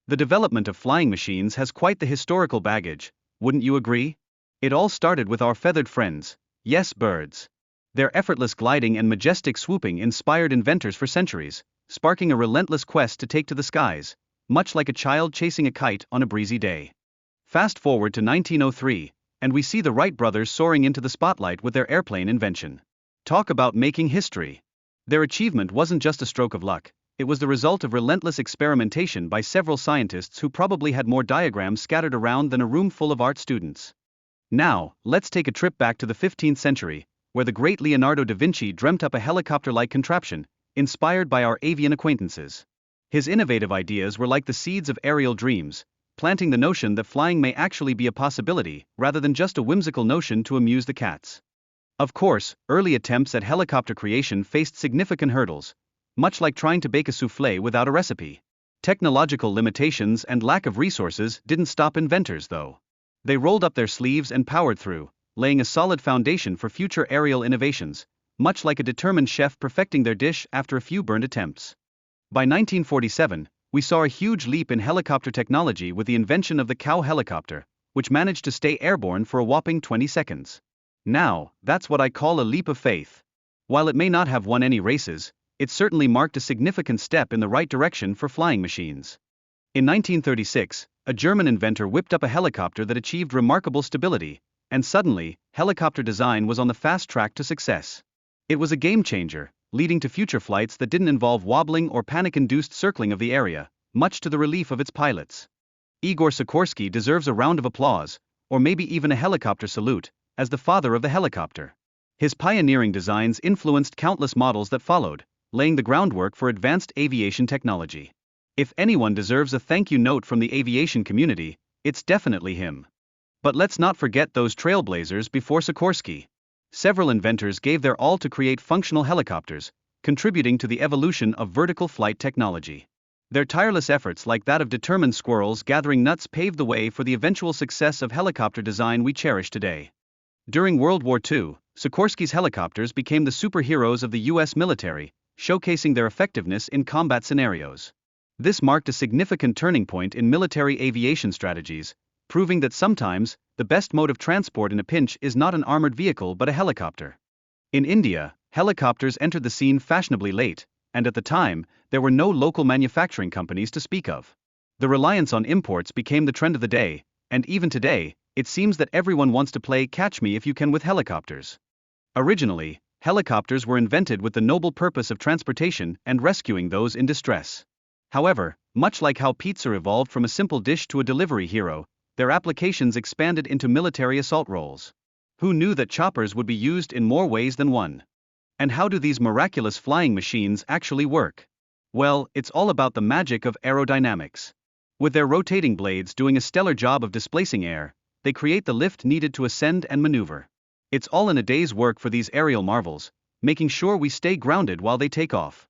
The development of flying machines has quite the historical baggage, wouldn't you agree? It all started with our feathered friends, yes, birds. Their effortless gliding and majestic swooping inspired inventors for centuries, sparking a relentless quest to take to the skies, much like a child chasing a kite on a breezy day. Fast forward to 1903, and we see the Wright brothers soaring into the spotlight with their airplane invention. Talk about making history. Their achievement wasn't just a stroke of luck, it was the result of relentless experimentation by several scientists who probably had more diagrams scattered around than a room full of art students. Now, let's take a trip back to the 15th century, where the great Leonardo da Vinci dreamt up a helicopter-like contraption, inspired by our avian acquaintances. His innovative ideas were like the seeds of aerial dreams, planting the notion that flying may actually be a possibility, rather than just a whimsical notion to amuse the cats. Of course, early attempts at helicopter creation faced significant hurdles, much like trying to bake a soufflé without a recipe. Technological limitations and lack of resources didn't stop inventors, though. They rolled up their sleeves and powered through, laying a solid foundation for future aerial innovations, much like a determined chef perfecting their dish after a few burned attempts. By 1947, we saw a huge leap in helicopter technology with the invention of the cow helicopter, which managed to stay airborne for a whopping 20 seconds. Now, that's what I call a leap of faith. While it may not have won any races, it certainly marked a significant step in the right direction for flying machines. In 1936, a German inventor whipped up a helicopter that achieved remarkable stability, and suddenly, helicopter design was on the fast track to success. It was a game changer, leading to future flights that didn't involve wobbling or panic-induced circling of the area, much to the relief of its pilots. Igor Sikorsky deserves a round of applause, or maybe even a helicopter salute, as the father of the helicopter. His pioneering designs influenced countless models that followed, laying the groundwork for advanced aviation technology. If anyone deserves a thank you note from the aviation community, it's definitely him. But let's not forget those trailblazers before Sikorsky. Several inventors gave their all to create functional helicopters, contributing to the evolution of vertical flight technology. Their tireless efforts, like that of determined squirrels gathering nuts, paved the way for the eventual success of helicopter design we cherish today. During World War II, Sikorsky's helicopters became the superheroes of the US military, showcasing their effectiveness in combat scenarios. This marked a significant turning point in military aviation strategies, proving that sometimes, the best mode of transport in a pinch is not an armored vehicle but a helicopter. In India, helicopters entered the scene fashionably late, and at the time, there were no local manufacturing companies to speak of. The reliance on imports became the trend of the day, and even today, it seems that everyone wants to play catch me if you can with helicopters. Originally, helicopters were invented with the noble purpose of transportation and rescuing those in distress. However, much like how pizza evolved from a simple dish to a delivery hero, their applications expanded into military assault roles. Who knew that choppers would be used in more ways than one? And how do these miraculous flying machines actually work? Well, it's all about the magic of aerodynamics. With their rotating blades doing a stellar job of displacing air, they create the lift needed to ascend and maneuver. It's all in a day's work for these aerial marvels, making sure we stay grounded while they take off.